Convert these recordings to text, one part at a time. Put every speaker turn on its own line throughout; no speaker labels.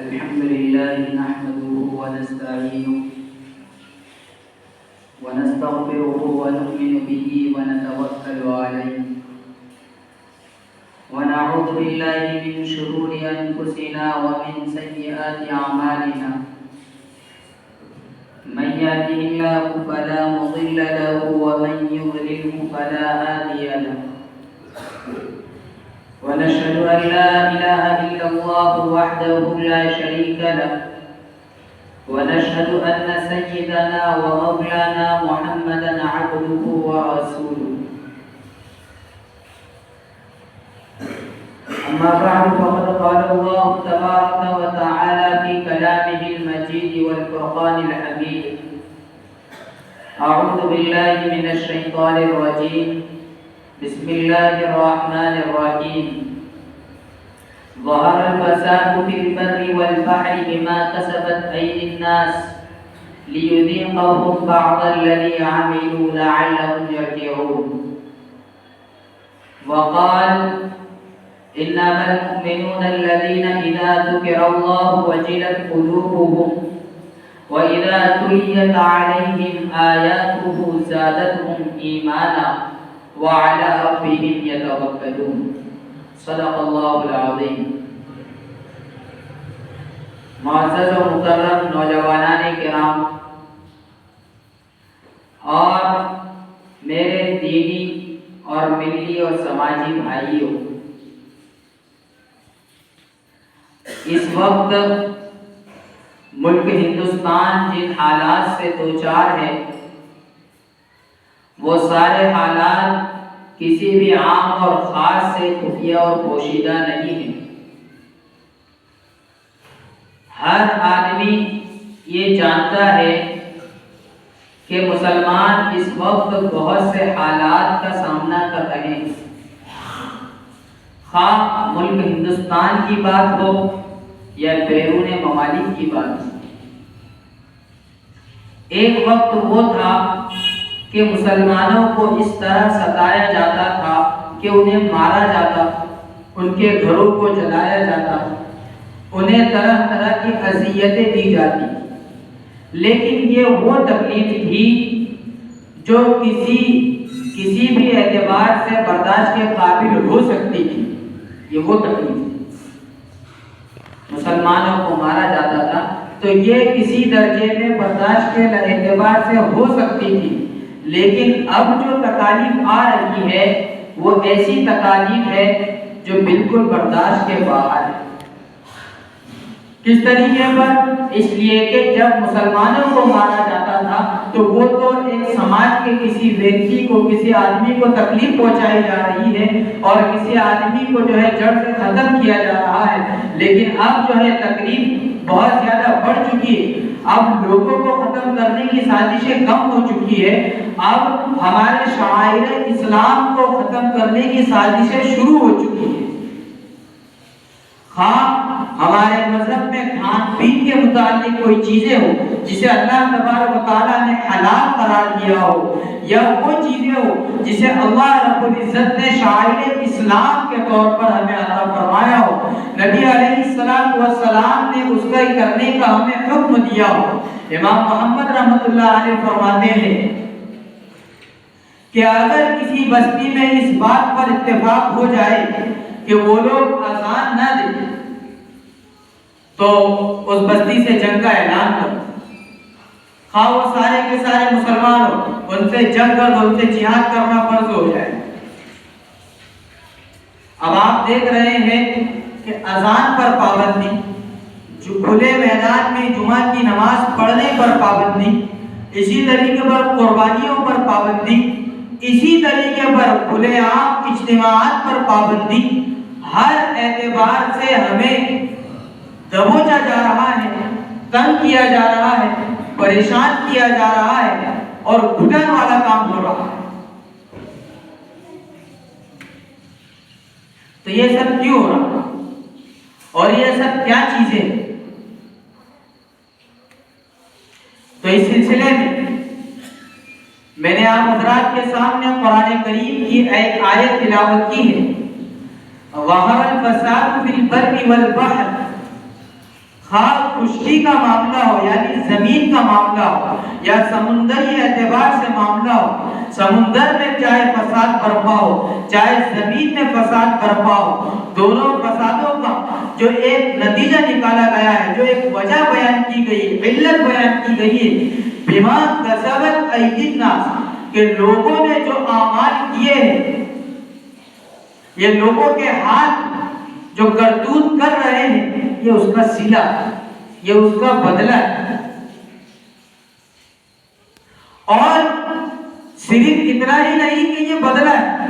الحمد لله نحمده ونستعينه ونستغفره ونؤمن به ونتوكل عليه ونعوذ بالله من شرور أنفسنا ومن سيئات أعمالنا من يهده الله فلا مضل له ومن يضلله فلا هادي له ونشهد أن لا إله إلا الله وحده لا شريك له ونشهد أن سيدنا ومولانا محمدا عبده ورسوله أما بعد فقد قال الله تبارك وتعالى في كلامه المجيد والفرقان الحميد أعوذ بالله من الشيطان الرجيم بسم الله الرحمن الرحيم ظهر الفساد في البر والبحر بما كسبت أيدي الناس ليذيقهم بعض الذي عملوا لعلهم يرجعون وقال إنما المؤمنون الذين إذا ذكر الله وجلت قلوبهم وإذا تليت عليهم آياته زادتهم إيمانا وعلى ربهم يتوكلون صدق الله العظيم. معزز و مکرم نوجوانان کرام اور میرے دینی اور ملی اور سماجی بھائیوں، اس وقت ملک ہندوستان جن حالات سے دوچار ہے وہ سارے حالات کسی بھی عام اور خاص سے خفیہ اور پوشیدہ نہیں ہیں. ہر آدمی یہ جانتا ہے کہ مسلمان اس وقت بہت سے حالات کا سامنا کر رہے ہیں، خواہ ملک ہندوستان کی بات ہو یا بیرون ممالک کی بات ہو. ایک وقت وہ تھا کہ مسلمانوں کو اس طرح ستایا جاتا تھا کہ انہیں مارا جاتا، ان کے گھروں کو جلایا جاتا، انہیں طرح طرح کی اذیتیں دی جاتی. لیکن یہ وہ تکلیف تھی جو کسی بھی اعتبار سے برداشت کے قابل ہو سکتی تھی. یہ وہ تکلیف تھی. مسلمانوں کو مارا جاتا تھا تو یہ کسی درجے میں برداشت کے اعتبار سے ہو سکتی تھی. لیکن اب جو تکالیف آ رہی ہے وہ ایسی تکالیف ہے جو بالکل برداشت کے باہر ہے. کس طریقے پر؟ اس لیے کہ جب مسلمانوں کو مارا جاتا تھا تو وہ تو ایک سماج کے کسی ویکتی کو، کسی آدمی کو تکلیف پہنچائی جا رہی ہے اور کسی آدمی کو جو ہے جڑ سے ختم کیا جا رہا ہے. لیکن اب جو ہے تکلیف بہت زیادہ بڑھ چکی ہے. اب لوگوں کو ختم کرنے کی سازشیں کم ہو چکی ہے. اب ہمارے شعائر اسلام کو ختم کرنے کی سازشیں شروع ہو چکی ہیں. ہاں، ہمارے مذہب میں کھان پین کے متعلق کوئی چیزیں ہو جسے اللہ تبارک و تعالیٰ نے حلال قرار دیا ہو، یا وہ چیزیں ہو جسے اللہ رب العزت نے شعائر اسلام کے طور پر ہمیں عطا فرمایا ہو، نبی علیہ السلام نے اس کا کرنے کا ہمیں حکم دیا ہو. امام محمد رحمۃ اللہ علیہ فرماتے ہیں کہ اگر کسی بستی میں اس بات پر اتفاق ہو جائے کہ وہ لوگ اذان نہ دیں تو اس بستی سے جنگ کا اعلان کرو، خواہ وہ سارے کے سارے مسلمان ہو، ان سے جنگ کر، ان سے جہاد کرنا فرض ہو جائے. اب آپ دیکھ رہے ہیں کہ اذان پر پابندی، جو کھلے میدان میں جمعہ کی نماز پڑھنے پر پابندی، اسی طریقے پر قربانیوں پر پابندی، اسی طریقے پر کھلے عام اجتماعات پر پابندی. ہر اعتبار سے ہمیں دبوچا جا رہا ہے، تنگ کیا جا رہا ہے، پریشان کیا جا رہا ہے اور گھٹن والا کام ہو رہا ہے. تو یہ سب کیوں ہو رہا ہے اور یہ سب کیا چیزیں؟ تو اس سلسلے میں نے آپ حضرات کے سامنے قرآن کریم کی ایک آیت تلاوت کی ہے. ظہر الفساد فی البر والبحر، خواہ خشکی کا معاملہ ہو یعنی زمین کا معاملہ ہو یا سمندری اعتبار سے معاملہ ہو، سمندر میں چاہے فساد برپا ہو چاہے زمین میں فساد برپا ہو، دونوں فسادوں کا جو ایک نتیجہ نکالا گیا ہے، جو ایک وجہ بیان کی گئی ہے، علت بیان کی گئی ہے، بما کسبت ایدی الناس، کہ لوگوں نے جو اعمال کیے ہیں، یہ لوگوں کے ہاتھ جو کرتوت کر رہے ہیں، یہ اس کا صلہ، یہ اس کا بدلہ ہے۔ اور صرف اتنا ہی نہیں کہ یہ بدلہ ہے،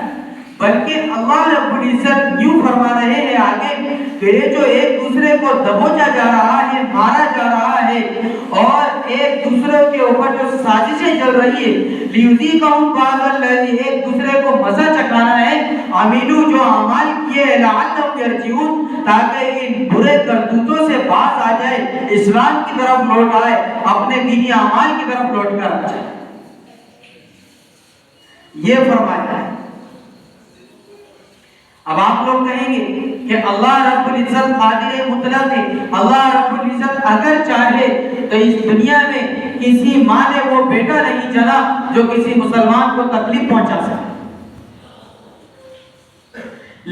بلکہ اللہ رب العزت یوں فرما رہے ہیں آگے کہ یہ جو ایک دوسرے کو دبوچا جا رہا ہے، مارا جا رہا ہے، اور ایک دوسرے کے اوپر جو سازشیں چل رہی ہے، لیذیقہم بعض الذی، ایک دوسرے کو مزہ چکھانا ہے، عملوا، جو اعمال کیے لعلہم یرجعون، تاکہ ان برے کرتوتوں سے باز آ جائے، اسلام کی طرف لوٹ آئے، اپنے دینی اعمال کی طرف لوٹ کر آ جائے۔ یہ فرمایا ہے۔ اب آپ لوگ کہیں گے کہ اللہ رب العزت قادر مطلق ہے، اللہ رب العزت اگر چاہے تو اس دنیا میں کسی ماں نے وہ بیٹا نہیں جنا جو کسی مسلمان کو تکلیف پہنچا سکے۔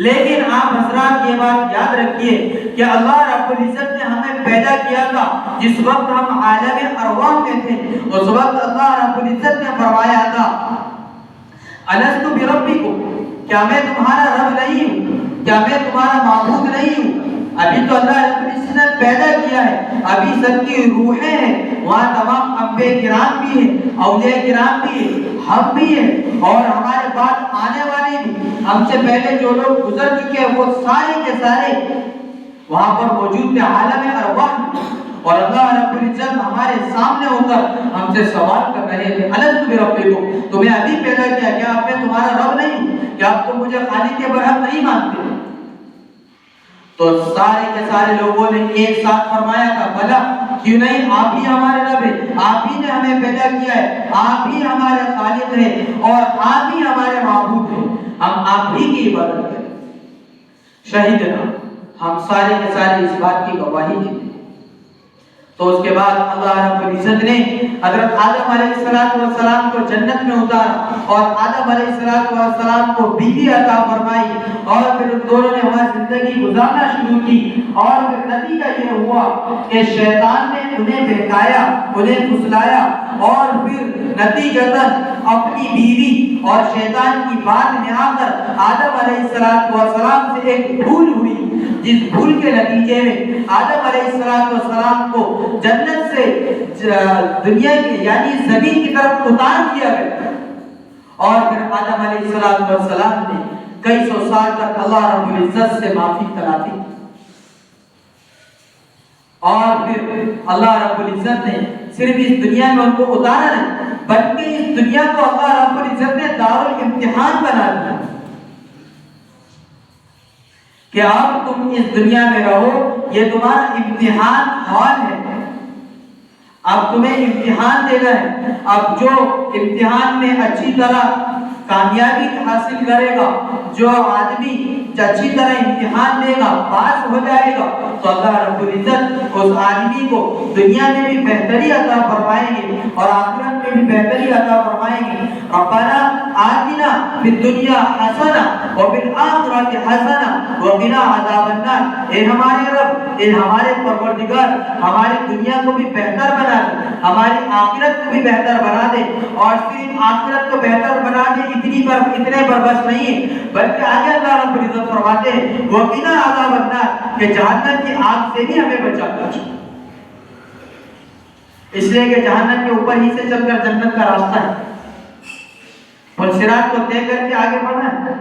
لیکن آپ حضرات یہ بات یاد رکھیے کہ اللہ رب العزت نے ہمیں پیدا کیا تھا جس وقت ہم عالم ارواح میں تھے، اس وقت اللہ رب العزت نے فرمایا تھا الست بربکم، کیا میں تمہارا رب نہیں ہوں، کیا میں تمہارا معبود نہیں ہوں؟ ابھی تو اللہ رب العزت نے پیدا کیا ہے، ابھی سب کی روحیں ہیں، وہاں تمام انبیاء کرام بھی ہیں، اولیاء کرام بھی ہیں، ہم بھی ہیں، اور ہمارے بعد آنے والے بھی، ہم سے پہلے جو لوگ گزر چکے ہیں وہ سارے کے سارے وہاں پر موجود تھے عالم ارواح، اور اللہ رب العزت ہمارے سامنے ہو کر ہم سے سوال کر رہے تھے الست بربکم، تمہیں ابھی پیدا کیا، کیا اب میں تمہارا رب نہیں ہوں، کیا اب تم مجھے خالق برحق نہیں مانتے؟ تو سارے کے سارے لوگوں نے ایک ساتھ فرمایا تھا بلا، کیوں نہیں، آپ ہی ہمارے رب ہیں، آپ ہی نے ہمیں پیدا کیا ہے، آپ ہی ہمارے خالق ہیں، اور آپ ہی ہمارے معبود ہیں، ہم آپ ہی کی عبادت کریں۔ شہیدنا، ہم سارے کے سارے اس بات کی گواہی دیتے ہیں۔ تو اس کے بعد اللہ رب العزت نے حضرت آدم علیہ السلام کو جنت میں اتارا، اور آدم علیہ السلام کو بیوی عطا فرمائی، اور پھر ان دونوں نے وہاں زندگی گزارنا شروع کی، اور پھر نتیجہ یہ ہوا کہ شیطان نے انہیں بہکایا، انہیں پھسلایا، اور پھر نتیجتاً اپنی بیوی اور شیطان کی بات میں آ کر آدم علیہ السلام سے ایک بھول ہوئی، جس بھول کے نتیجے میں آدم علیہ السلام کو جنت سے دنیا کی یعنی زمین کی طرف اتار دیا گیا، اور پھر آدم علیہ السلام نے کئی سو سال تک اللہ رب العزت سے معافی تلافی، اور پھر اللہ رب العزت نے صرف اس دنیا میں ان کو اتارا نہیں، بلکہ اس دنیا کو اللہ رب العزت نے دارالامتحان بنا دیا کہ اب تم اس دنیا میں رہو، یہ تمہارا امتحان ہال ہے، اب تمہیں امتحان دینا ہے، اب جو امتحان میں اچھی طرح کامیابی حاصل کرے گا، جو آدمی اچھی طرح امتحان دے گا، پاس ہو جائے گا، تو اللہ رب العزت اس آدمی کو دنیا میں بھی بہتری عطا فرمائیں گے اور آخرت میں بھی بہتری عطا فرمائیں گے۔ ربنا آتنا فی الدنیا حسنہ وفی الآخرۃ حسنہ وقنا عذاب النار، اے ہمارے رب، اے ہمارے پروردگار، ہماری دنیا کو بھی بہتر بنا دے، ہماری آخرت کو بھی بہتر بنا دے، اور صرف آخرت کو بہتر بنا دے اتنے پر بس نہیں ہے، بلکہ آگے اللہ رب العزت فرماتے ہیں وقنا عذاب النار، کہ جہنم کی آگ سے بھی ہمیں بچا دے، اس لیے کہ جہنم کے اوپر ہی سے چل کر جنت کا راستہ ہے، اور صراط کو طے کر کے آگے بڑھنا ہے۔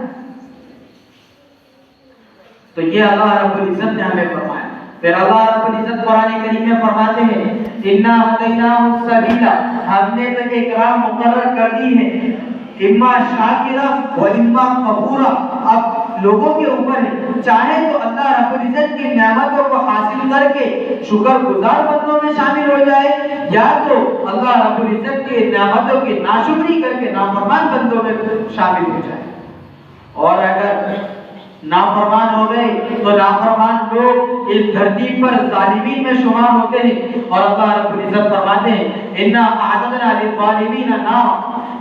تو یہ اللہ رب العزت نے ہمیں فرمایا۔ پھر اللہ رب العزت قرآن کریم میں فرماتے ہیں اِنَّا هَدَيْنَاهُ السَّبِيلَ، ہم نے تو ایک راہ مقرر کر دی ہے، اما شاکرہ و اما کفورہ، اب لوگوں کے اوپر ہے، چاہے تو اللہ رب العزت کی نعمتوں کو حاصل کر کے شکر گزار بندوں میں شامل ہو جائے، یا تو اللہ رب العزت کی نعمتوں کی ناشکری کر کے نافرمان بندوں میں شامل ہو جائے۔ اور اگر نافرمان ہو گئے تو نافرمان لوگ اس دھرتی پر ظالمین میں شمار ہوتے ہیں، اور اللہ رب العزت فرماتے ہیں انا اعتدنا للظالمین نارا،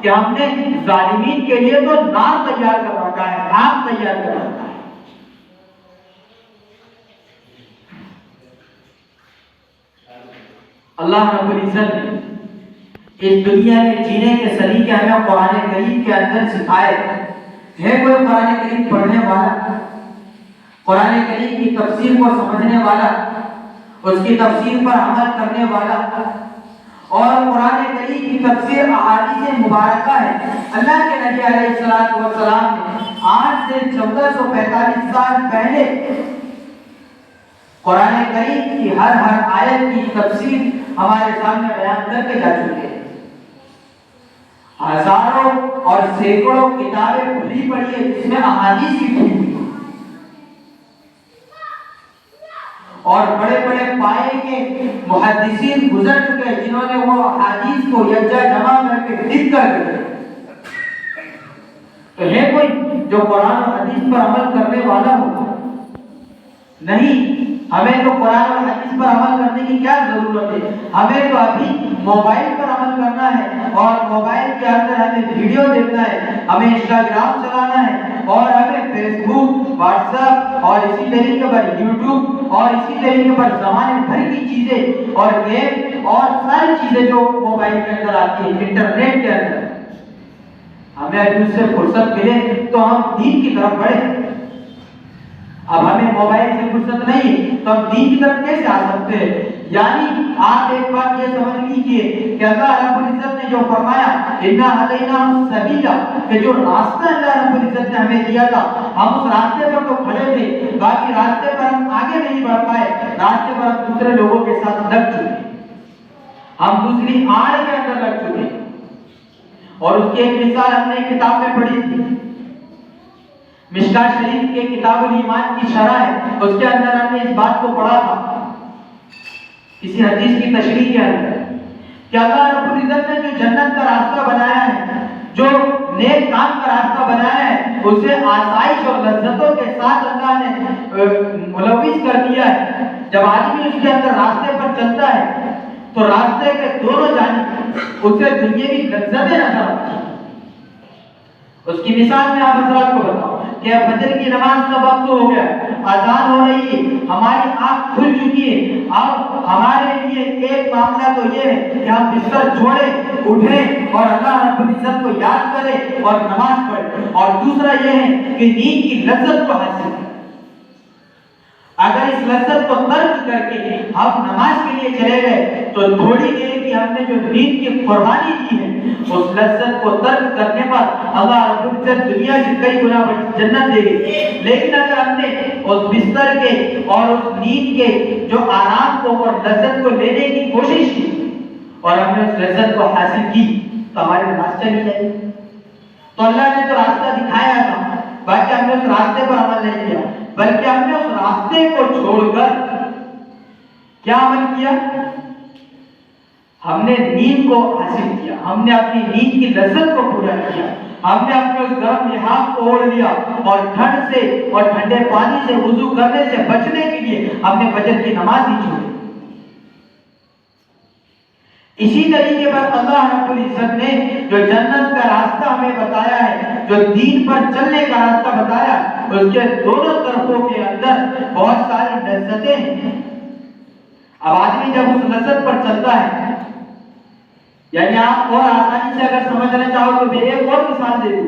کہ ہم نے ظالمین کے لیے تو نار تیار کر رکھا ہے، آگ تیار کر رکھا ہے۔ اللہ رب العزت نے اس دنیا میں جینے کے سلیقے ہمیں قرآن کریم کے اندر سکھائے۔ ہے کوئی قرآن کریم پڑھنے والا، قرآن کریم کی تفسیر کو سمجھنے والا، اس کی تفسیر پر عمل کرنے والا؟ اور قرآن کریم کی تفسیر احادیث مبارکہ ہے۔ اللہ کے نبی علیہ السلام نے آج سے 1445 سال پہلے قرآن کریم کی ہر آیت کی تفسیر ہمارے سامنے بیان کر کے جا چکے ہیں۔ ہزاروں اور سینکڑوں کتابیں کھلی پڑی ہیں جس میں احادیث کی کھلی ہوئی، اور بڑے بڑے پائے کے محدثین گزر چکے ہیں جنہوں نے وہ احادیث کو یکجا جمع کر کے لکھ کر گئے۔ تو ہے کوئی جو قرآن و حدیث پر عمل کرنے والا ہو؟ نہیں۔ ہمیں تو قرآن اور حدیث پر عمل کرنے کی کیا ضرورت ہے؟ ہمیں تو ابھی موبائل پر عمل کرنا ہے، اور موبائل کے اندر ہمیں ویڈیو دیکھنا ہے، ہمیں انسٹاگرام چلانا ہے، اور ہمیں فیس بک، واٹس ایپ، اور اسی طریقے پر یوٹیوب، اور اسی طریقے پر زمانے بھر کی چیزیں اور گیم اور ساری چیزیں جو موبائل کے اندر آتی ہیں، انٹرنیٹ کے اندر، ہمیں اگر اس سے فرصت ملے تو ہم دین کی طرف بڑھیں۔ اب ہمیں موبائل سے فرصت نہیں تو ہم دین کی طرف کیسے آ سکتے ہیں؟ یعنی آپ ایک بات یہ سمجھ لیجئے کہ اللہ رب العزت نے جو فرمایا اِنَّا هَدَيْنَاهُ السَّبِيلَ، کہ جو راستہ اللہ رب العزت نے ہمیں دیا تھا، ہم اس راستے پر تو کھڑے تھے، باقی راستے پر ہم آگے نہیں بڑھ پائے، راستے پر ہم دوسرے لوگوں کے ساتھ لگ چکے، ہم دوسری آڑ کے اندر لگ چکے۔ اور اس کی ایک مثال ہم نے کتاب میں پڑھی تھی، مشکاۃ شریف کے کتاب الایمان کی شرح ہے، اس کے اندر ہم نے اس بات کو پڑھا تھا کسی حدیث کی تشریح کے اندر کہ اللہ رب العزت نے جو جنت کا راستہ بنایا ہے، جو نیک کام کا راستہ بنایا ہے، اسے آسائش اور لذتوں کے ساتھ اللہ نے ملوث کر دیا ہے۔ جب آدمی اس کے اندر راستے پر چلتا ہے تو راستے کے دونوں جانب اسے دنیاوی لذتیں نظر آتی ہیں۔ اس کی مثال میں آپ حضرات کو بتاؤں کہ فجر کی نماز کا وقت ہو گیا، اذان ہو رہی ہے، ہماری آنکھ کھل چکی ہے، اب ہمارے لیے ایک معاملہ تو یہ ہے کہ ہم بستر چھوڑیں، اٹھیں اور اللہ رب العزت کو یاد کریں اور نماز پڑھیں، اور دوسرا یہ ہے کہ نیند کی لذت کو حاصل کریں۔ اگر اس لذت کو ترک کر کے ہم نماز کے لیے چلے گئے تو تھوڑی دیر کی ہم نے جو نیند کی قربانی دی ہے، اس لذت کو ترک کرنے پر اللہ رب العزت دنیا سے کئی گنا بڑی جنت دے گی۔ لیکن اگر ہم نے اس بستر کے اور اس نیند کے جو آرام کو اور لذت کو لینے کی کوشش کی اور ہم نے اس لذت کو حاصل کی تو ہماری نماز چلی جائے گی۔ تو اللہ نے تو راستہ دکھایا تھا، باقی ہم نے اس راستے پر عمل نہیں کیا، بلکہ ہم نے اس راستے کو چھوڑ کر کیا عمل کیا؟ ہم نے نیند کو حاصل کیا، ہم نے اپنی نیند کی لذت کو پورا کیا، ہم نے اپنے اس گرم لحاف کو اوڑھ لیا اور ٹھنڈ سے اور ٹھنڈے پانی سے وضو کرنے سے بچنے کے لیے ہم نے فجر کی نماز ہی چھوڑی۔ اسی طریقے پر اللہ رب العزت نے جو جنت کا راستہ ہمیں بتایا ہے، جو دین پر چلنے کا راستہ بتایا، اس کے دونوں طرفوں کے اندر بہت ساری لذتیں ہیں۔ اب آدمی جب اس لذت پر چلتا ہے، یعنی آپ اور آسانی سے اگر سمجھنا چاہو تو میں ایک اور مثال دے دوں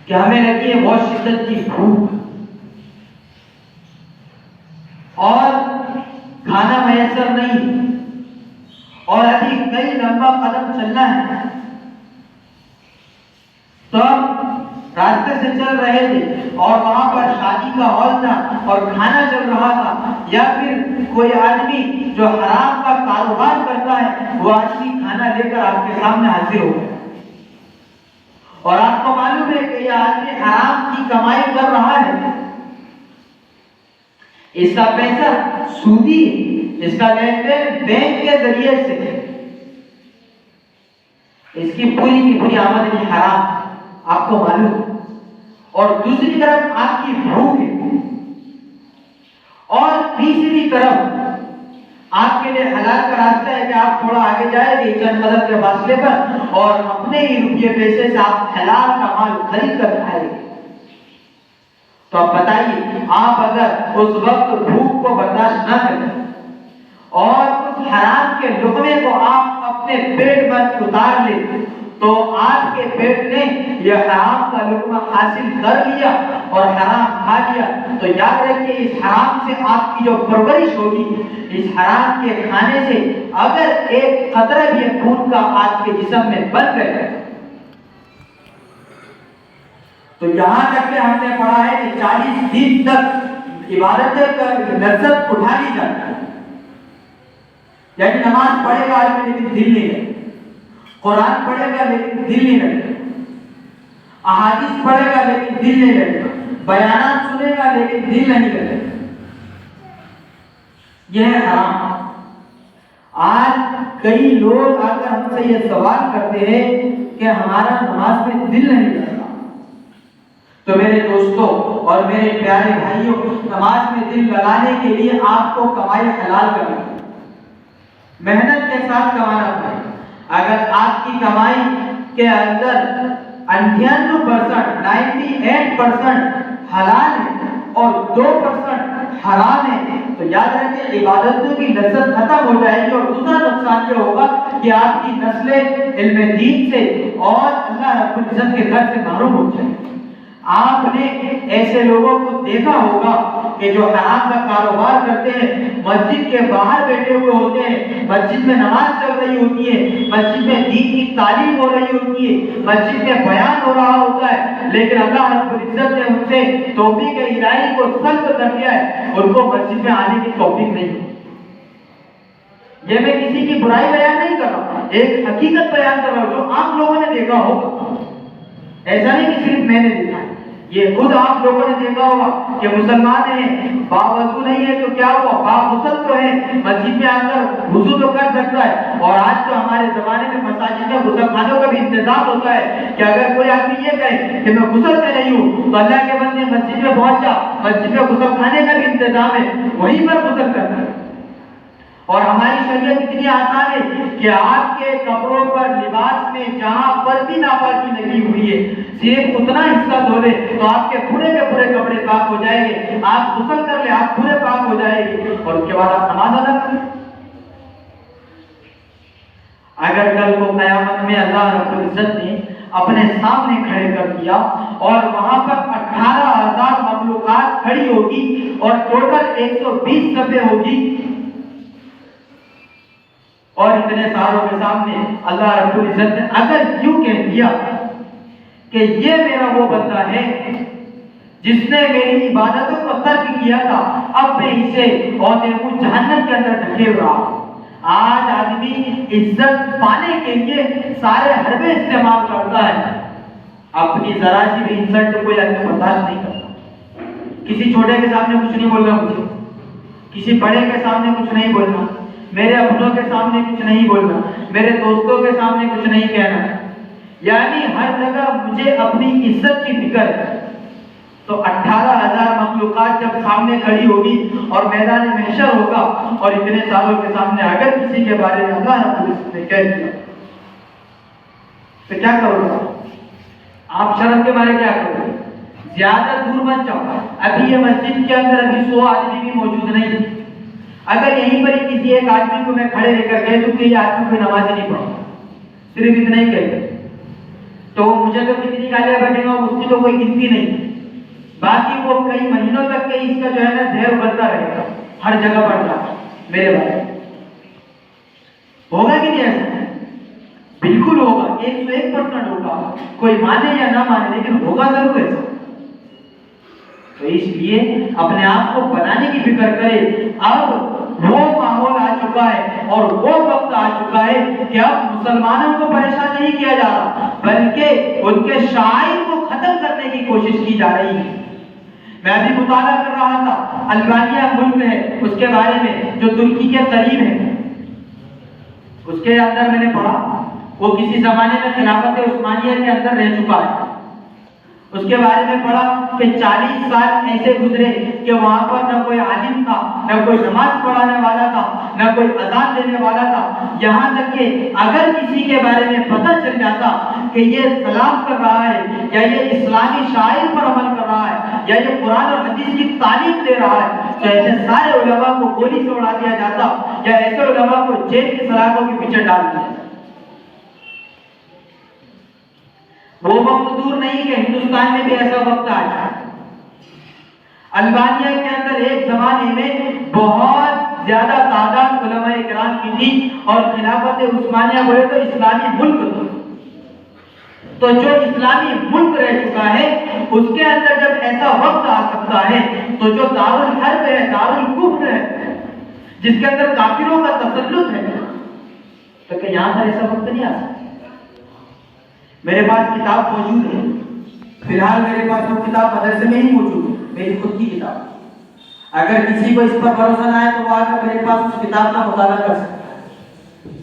کہ ہمیں لگی ہے بہت شدت کی بھوک اور کھانا میسر نہیں، اور ابھی کئی لمبا قدم چلنا ہے، تو راستے سے چل رہے تھے اور وہاں پر شادی کا ہال تھا اور کھانا چل رہا تھا، یا پھر کوئی آدمی جو حرام کا کاروبار کرتا ہے وہ آدمی کھانا لے کر آپ کے سامنے حاضر ہو گیا، اور آپ کو معلوم ہے کہ یہ آدمی حرام کی کمائی کر رہا ہے، اس کا پیسہ سودی ہے، اس کا لین دین بینک کے ذریعے سے، اس کی پوری کی پوری آمدنی حرام، آپ کو معلوم، اور دوسری طرف آپ کی بھوک ہے، اور تیسری طرف آپ کے لیے حلال کا راستہ ہے کہ آپ تھوڑا آگے جائیں گے چند قدم کے فاصلے پر اور اپنے ہی روپیے پیسے سے آپ حلال کا مال خرید کر کھائیں گے. تو اب بتائیے، آپ اگر اس وقت بھوک کو برداشت نہ کریں اور اس حرام کے لقمے کو آپ اپنے پیٹ پر اتار لیں تو آپ کے پیٹ نے یہ حرام کا لقمہ حاصل کر لیا اور حرام کھا لیا. تو یاد رکھیے، اس حرام سے آپ کی جو پرورش ہوگی، اس حرام کے کھانے سے اگر ایک قطرہ بھی خون کا آپ کے جسم میں بن گیا تو یہاں تک کہ ہم نے پڑھا ہے کہ 40 دن تک عبادتیں کا لذت اٹھا لی جاتی ہے. یعنی نماز پڑھے گا آدمی لیکن دل نہیں لگے، قرآن پڑھے گا لیکن دل نہیں لگے، احادیث پڑھے گا لیکن دل نہیں لگے، بیانات سنے گا لیکن دل نہیں لگے. یہ ہے حرام. آج کئی لوگ آ کر ہم سے یہ سوال کرتے ہیں کہ ہمارا نماز میں دل نہیں لگتا. تو میرے دوستوں اور میرے پیارے بھائیوں، نماز میں دل لگانے کے لیے آپ کو کمائی حلال کرنی ہے، محنت کے ساتھ کمانا پڑے. اگر آپ کی کمائی کے اندر 98% حلال ہے اور 2% حرام ہے تو یاد رکھیں عبادتوں کی لذت ختم ہو جائے گی. اور دوسرا نقصان یہ ہوگا کہ آپ کی نسلیں علم دین سے اور اللہ رب العزت کے گھر سے محروم ہو جائیں گی. آپ نے ایسے لوگوں کو دیکھا ہوگا کہ جو حرام کا کاروبار کرتے ہیں، مسجد کے باہر بیٹھے ہوئے ہوتے ہیں، مسجد میں نماز چل رہی ہوتی ہے، مسجد میں دین کی تعلیم ہو رہی ہوتی ہے، مسجد میں بیان ہو رہا ہوتا ہے، لیکن اللہ رب العزت نے ان سے توفیق الہی کو سلب کر دیا ہے، ان کو مسجد میں آنے کی توفیق نہیں ہوتی. یہ میں کسی کی برائی بیان نہیں کر رہا، ایک حقیقت بیان کر رہا ہوں جو آپ لوگوں نے دیکھا ہوگا. ایسا نہیں کہ صرف میں نے دیکھا ہے، یہ خود آپ لوگوں نے دیکھا ہوگا کہ مسلمان ہیں، باوضو نہیں ہے تو کیا ہوا، باغسل تو ہے، مسجد میں آ کر وضو تو کر سکتا ہے. اور آج تو ہمارے زمانے میں مساجد میں غسل خانوں کا بھی انتظام ہوتا ہے کہ اگر کوئی آدمی یہ کہے کہ میں غسل سے نہیں ہوں تو اللہ کے بندے مسجد میں پہنچا، مسجد میں غسل خانے کا بھی انتظام ہے، وہیں پر غسل کرنا ہے. اور ہماری شریعت اتنی آسان ہے کہ آپ کے کپڑوں پر، لباس میں جہاں پر بھی ناپاکی لگی ہوئی ہے صرف اتنا حصہ دھو لے تو آپ کے پورے کپڑے پاک ہو جائیں گے. آپ غسل کر لیں، آپ پورے پاک ہو جائیں گے اور اس کے بعد آپ نماز ادا کریں. اگر کل کو قیامت میں اللہ رب العزت نے اپنے سامنے کھڑے کر دیا اور وہاں پر 18,000 مخلوقات کھڑی ہوگی اور ٹوٹل 120 صفیں ہوگی اور اتنے ساروں کے سامنے اللہ رب العزت نے اگر یوں کہہ دیا کہ یہ میرا وہ بندہ ہے جس نے میری عبادتوں کو ترک کیا تھا، اب میں اسے اور جہنم کے اندر ڈھکیل رہا ہوں. آج آدمی عزت پانے کے لیے سارے حربے استعمال کرتا ہے، اپنی ذرا سی بھی انسلٹ کوئی آدمی برداشت نہیں کرتا. کسی چھوٹے کے سامنے کچھ نہیں بولنا، مجھے کسی بڑے کے سامنے کچھ نہیں بولنا، میرے اپنوں کے سامنے کچھ نہیں بولنا، میرے دوستوں کے سامنے کچھ نہیں کہنا. یعنی ہر جگہ مجھے اپنی عزت کی فکر ہے. تو 18,000 مخلوقات جب سامنے کھڑی ہوگی اور میدان محشر ہوگا اور اتنے سالوں کے سامنے اگر کسی کے بارے میں اللہ رب العزت نے کہہ دیا تو کیا کرو گے آپ؟ شرم کے بارے کیا کرو گے؟ زیادہ دور مت جاؤ. ابھی یہ مسجد کے اندر ابھی 100 آدمی بھی موجود نہیں. اگر یہیں پر کسی ایک آدمی کو میں کھڑے لے کر کہہ دوں کہ یہ آدمی کوئی نماز نہیں پڑھا، صرف اتنا ہی کہہ تو مجھے تو کتنی گالیاں بجے گا اس کی تو کوئی گنتی نہیں. باقی وہ کئی مہینوں تک کے اس کا جو ہے نا زہر ابلتا رہے گا ہر جگہ پر جا. میرے بھائی ہوگا کہ نہیں ایسا؟ بالکل ہوگا، 101% ہوگا. کوئی مانے یا نہ مانے لیکن ہوگا ضرور ایسا. تو اس لیے اپنے آپ کو بنانے کی فکر کرے. اب وہ ماحول آ چکا ہے اور وہ وقت آ چکا ہے کہ اب مسلمانوں کو پریشان نہیں کیا جا رہا بلکہ ان کے شعائر کو ختم کرنے کی کوشش کی جا رہی ہے. میں ابھی مطالعہ کر رہا تھا، البانیہ ملک ہے اس کے بارے میں جو ترکی کے قریب ہے، اس کے اندر میں نے پڑھا وہ کسی زمانے میں خلافت عثمانیہ کے اندر رہ چکا ہے. اس کے بارے میں پڑھا کہ 40 سال ایسے گزرے کہ وہاں پر نہ کوئی عالم تھا، نہ کوئی نماز پڑھانے والا تھا، نہ کوئی اذان دینے والا تھا، یہاں تک کہ اگر کسی کے بارے میں پتہ چل جاتا کہ یہ سلام کر رہا ہے یا یہ اسلامی شاعر پر عمل کر رہا ہے یا یہ قرآن اور حدیث کی تعلیم دے رہا ہے، تو ایسے سارے علماء کو گولی سے اڑا دیا جاتا یا ایسے علماء کو جیل کی سلاخوں کے پیچھے ڈال دیا جاتا۔ وہ وقت دور نہیں کہ ہندوستان میں بھی ایسا وقت آ جائے۔ البانیہ کے اندر ایک زمانے میں بہت زیادہ تعداد علماء کرام کی تھی اور خلافت عثمانیہ بولے تو اسلامی ملک تھا، تو جو اسلامی ملک رہ چکا ہے اس کے اندر جب ایسا وقت آ سکتا ہے تو جو دارالحرب ہے، دارالکفر ہے، جس کے اندر کافروں کا تسلط ہے، تو کہ یہاں پر ایسا وقت نہیں آ سکتا۔ میرے پاس کتاب موجود ہے، فی الحال میرے پاس وہ کتاب مدرسے میں ہی موجود ہے، میری خود کی کتاب۔ اگر کسی کو اس پر بھروسہ نہ ہے تو وہ آ کر میرے پاس اس کتاب کا مطالعہ کر سکتا ہے۔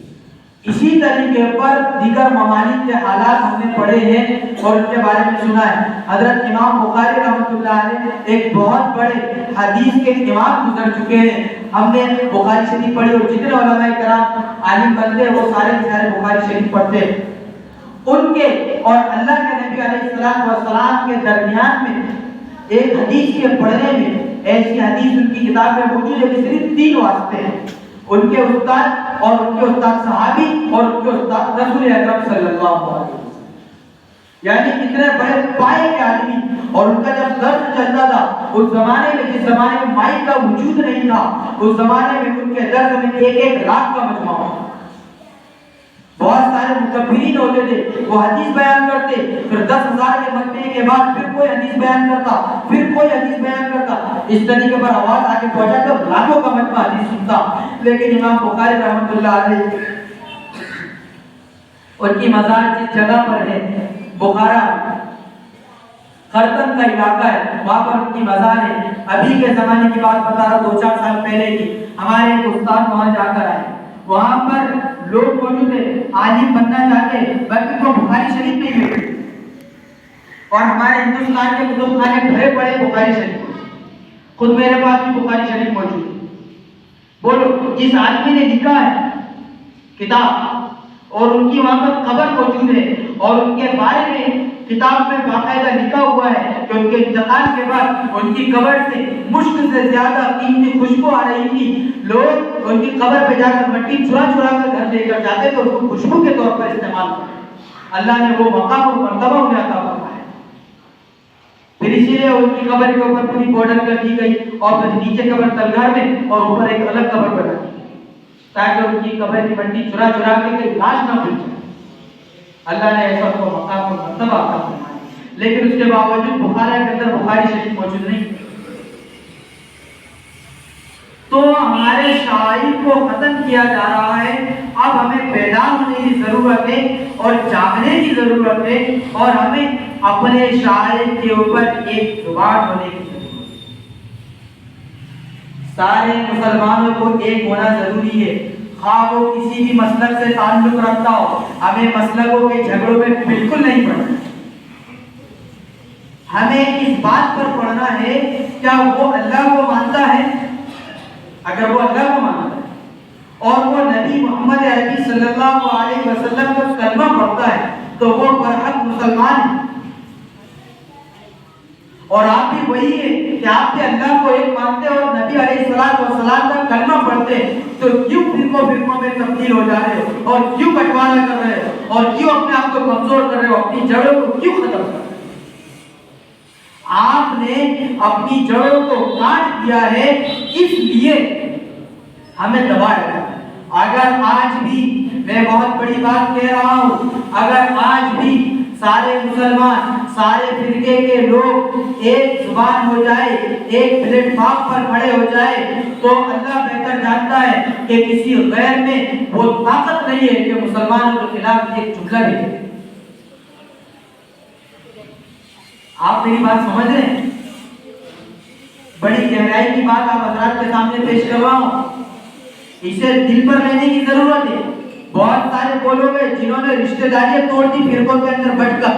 اسی طریقے پر دیگر ممالک کے حالات ہم نے پڑھے ہیں اور ان کے بارے میں سنا ہے۔ حضرت امام بخاری رحمۃ اللہ علیہ ایک بہت بڑے حدیث کے امام گزر چکے ہیں۔ ہم نے بخاری شریف پڑھی اور جتنے علماء کرام عالم بنتے وہ سارے کے سارے بخاری شریف پڑھتے ہیں۔ ان کے اور اللہ کے نبی علیہ السلام والسلام کے درمیان میں ایک حدیث کے پڑھنے میں ایسی حدیث ان کی کتاب میں موجود ہے کہ صرف 3 واسطے ہیں، ان کے استاد اور ان کے استاد صحابی اور ان کے استاد رسول اکرم صلی اللہ علیہ وسلم، یعنی اتنے بڑے پائے کے آدمی۔ اور ان کا جب درد چلتا تھا اس زمانے میں، جس زمانے میں مائک کا وجود نہیں تھا، اس زمانے میں ان کے درد میں 1 لاکھ کا مجمع ہوتا۔ بہت سارے مکبرین ہوتے تھے، وہ حدیث بیان کرتے، پھر 10,000 کے مجمع کے بعد پھر کوئی حدیث بیان کرتا، پھر کوئی حدیث بیان کرتا، اس طریقے پر آواز آگے پہنچا تو لاکھوں کا مجمع حدیث سنتا۔ لیکن امام بخاری رحمۃ اللہ علیہ ان کی مزار جس جگہ پر ہے، بخارا خرطن کا علاقہ ہے، وہاں پر ان کی مزار ہے۔ ابھی کے زمانے کی بات بتا رہا ہوں، 2-4 سال پہلے کی، ہمارے ایک استاد وہاں جا کر آئے، وہاں پر لوگ موجود ہیں عالم بننا چاہتے ہیں، بلکہ وہ بخاری شریف نہیں ہوتے، اور ہمارے ہندوستان کے کتب خانے بھرے پڑے بخاری شریف، خود میرے پاس بھی بخاری شریف موجود ہے۔ بولو جس آدمی نے لکھا ہے کتاب اور ان کی وہاں پر قبر موجود ہے اور ان کے بارے میں کتاب میں باقاعدہ لکھا ہوا ہے کہ ان کے انتقال کے بعد ان کی قبر سے مشک سے زیادہ قیمتی خوشبو آ رہی تھی، لوگ ان کی قبر پہ جا کر مٹی چرا چرا کر گھر لے کر جاتے تو اس کو خوشبو کے طور پر استعمال کرتے۔ اللہ نے وہ مقام اور مرتبہ انہیں عطا فرمایا۔ پھر اسی لیے ان کی قبر کے اوپر پوری بارڈر کر دی گئی اور پھر نیچے قبر تلگھر میں اور اوپر ایک الگ قبر بنا دی گئی تاکہ ان کی قبر کی مٹی چرا چرا کے کوئی لاش نہ بن جائے۔ اللہ نے ایسا کو مقام اور مرتبہ عطا فرمایا، لیکن اس کے باوجود بخاری کے اندر بخاری شریف موجود نہیں۔ تو ہمارے شاعری کو ختم کیا جا رہا ہے، اب ہمیں بیدار ہونے کی ضرورت ہے اور جاگنے کی ضرورت ہے، اور ہمیں اپنے شاعری کے اوپر ایک زبان ہونے کی ضرورت ہے۔ سارے مسلمانوں کو ایک ہونا ضروری ہے، خواہ وہ کسی بھی مسلک سے تعلق رکھتا ہو۔ ہمیں مسلکوں کے جھگڑوں میں بالکل نہیں پڑنا، ہمیں اس بات پر پڑھنا ہے کیا وہ اللہ کو مانتا ہے؟ اگر وہ اللہ کو مانتا ہے اور وہ نبی محمد عربی صلی اللہ علیہ وسلم کا کلمہ پڑھتا ہے تو وہ برحق مسلمان ہے۔ اور آپ بھی وہی ہے کہ آپ بھی اللہ کو ایک مانتے اور نبی علیہ السلام کا کلمہ پڑھتے، تو کیوں فرقوں میں تبدیل ہو جا رہے ہو اور کیوں بٹوارا کر رہے ہو اور کیوں اپنے آپ کو کمزور کر رہے ہو، اپنی جڑوں کو کیوں ختم کر رہے ہو؟ آپ نے اپنی جڑوں کو کاٹ دیا ہے، اس لیے ہمیں دبایا ہے۔ اگر آج بھی میں بہت بڑی بات کہہ رہا ہوں، اگر آج بھی سارے مسلمان، سارے فرقے کے لوگ ایک زبان ہو جائے، ایک پلیٹ فارم پر کھڑے ہو جائے، تو اللہ بہتر جانتا ہے کہ کسی غیر میں وہ طاقت نہیں ہے کہ مسلمانوں کے خلاف ایک جملہ بھی ہے۔ آپ میری بات سمجھ رہے ہیں؟ بڑی گہرائی کی بات آپ حضرات کے سامنے پیش کر رہا ہوں، اسے دل پر لینے کی ضرورت ہے۔ بہت سارے وہ لوگ ہیں جنہوں نے رشتہ داریاں توڑ دی فرقوں کے اندر بٹ کر،